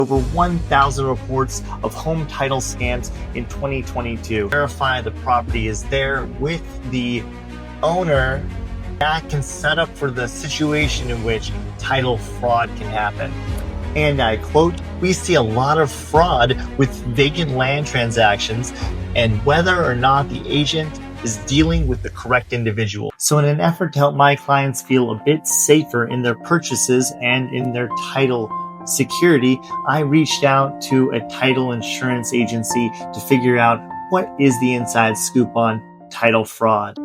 Over 1,000 reports of home title scams in 2022. Verify the property is there with the owner. That can set up for the situation in which title fraud can happen. And I quote, "We see a lot of fraud with vacant land transactions and whether or not the agent is dealing with the correct individual." So in an effort to help my clients feel a bit safer in their purchases and in their title security, I reached out to a title insurance agency to figure out what is the inside scoop on title fraud.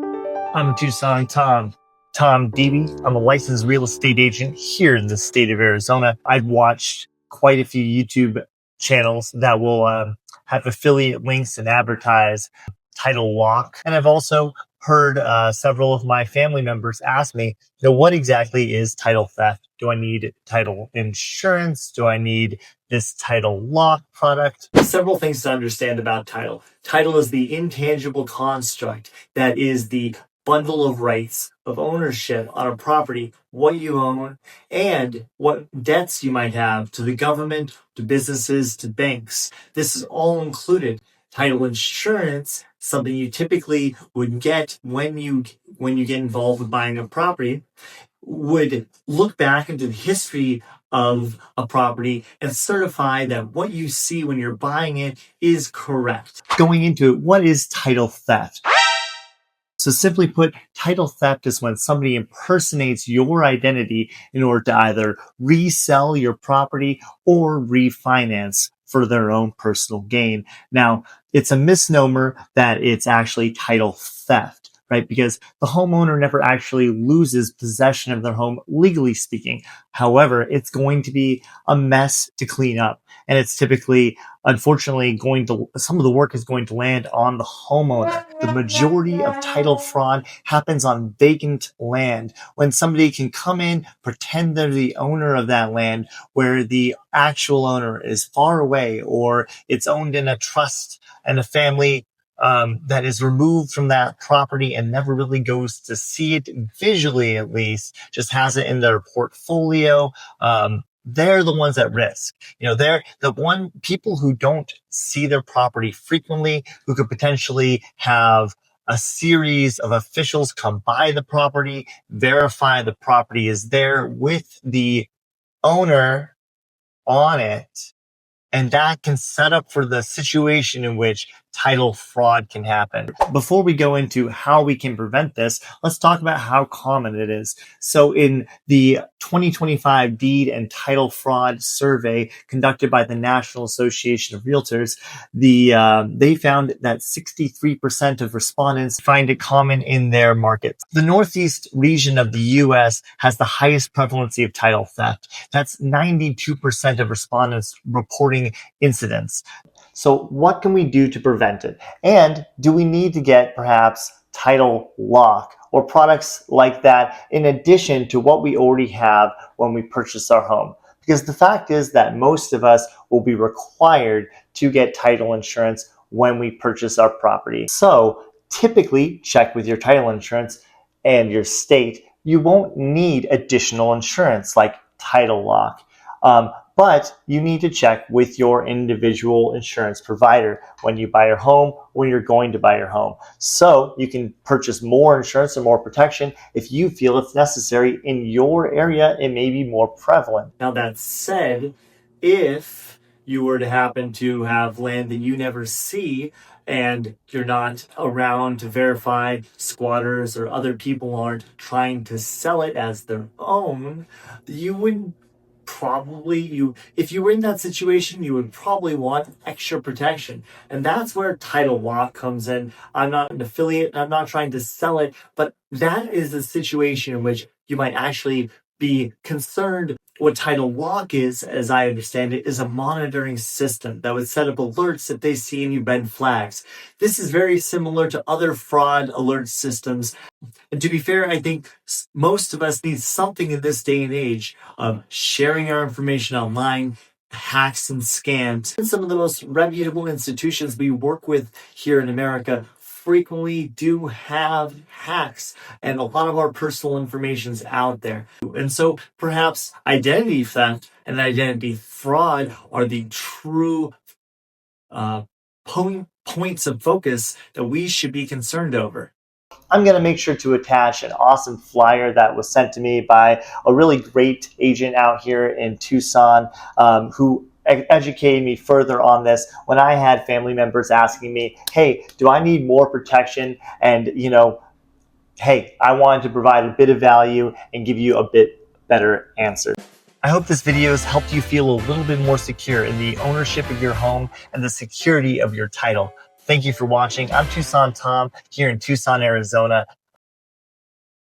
I'm Tucson Tom Reatlor. I'm a licensed real estate agent here in the state of Arizona. I've watched quite a few YouTube channels that will have affiliate links and advertise title lock. And I've also heard several of my family members ask me, what exactly is title theft? Do I need title insurance? Do I need this title lock product? Several things to understand about title. Title is the intangible construct that is the bundle of rights of ownership on a property, what you own, and what debts you might have to the government, to businesses, to banks. This is all included. Title insurance, something you typically would get when you get involved with buying a property, would look back into the history of a property and certify that what you see when you're buying it is correct. Going into it, what is title theft? So simply put, title theft is when somebody impersonates your identity in order to either resell your property or refinance for their own personal gain. Now, it's a misnomer that it's actually title theft, right? Because the homeowner never actually loses possession of their home, legally speaking. However, it's going to be a mess to clean up. And it's typically, unfortunately, some of the work is going to land on the homeowner. The majority of title fraud happens on vacant land, when somebody can come in, pretend they're the owner of that land, where the actual owner is far away, or it's owned in a trust and a family that is removed from that property and never really goes to see it visually, at least, just has it in their portfolio. They're the ones at risk. They're the people who don't see their property frequently, who could potentially have a series of officials come by the property, verify the property is there with the owner on it. And that can set up for the situation in which title fraud can happen. Before we go into how we can prevent this, let's talk about how common it is. So in the 2025 Deed and Title Fraud Survey conducted by the National Association of Realtors, they found that 63% of respondents find it common in their markets. The Northeast region of the U.S. has the highest prevalence of title theft. That's 92% of respondents reporting incidents. So what can we do to prevent it? And do we need to get perhaps title lock or products like that in addition to what we already have when we purchase our home? Because the fact is that most of us will be required to get title insurance when we purchase our property. So typically check with your title insurance and your state. You won't need additional insurance like title lock. But you need to check with your individual insurance provider when you buy your home, when you're going to buy your home. So you can purchase more insurance or more protection if you feel it's necessary in your area. It may be more prevalent. Now that said, if you were to happen to have land that you never see and you're not around to verify, squatters or other people aren't trying to sell it as their own, you wouldn't if you were in that situation, you would probably want extra protection. And that's where title lock comes in. I'm not an affiliate, I'm not trying to sell it, but that is a situation in which you might actually be concerned. What title lock is, as I understand it, is a monitoring system that would set up alerts if they see any red flags. This is very similar to other fraud alert systems. And to be fair, I think most of us need something in this day and age of sharing our information online, hacks and scams. And some of the most reputable institutions we work with here in America frequently do have hacks, and a lot of our personal information is out there. And so perhaps identity theft and identity fraud are the true points of focus that we should be concerned over. I'm going to make sure to attach an awesome flyer that was sent to me by a really great agent out here in Tucson, who educated me further on this when I had family members asking me, hey, do I need more protection? And, hey, I wanted to provide a bit of value and give you a bit better answer. I hope this video has helped you feel a little bit more secure in the ownership of your home and the security of your title. Thank you for watching. I'm Tucson Tom here in Tucson, Arizona.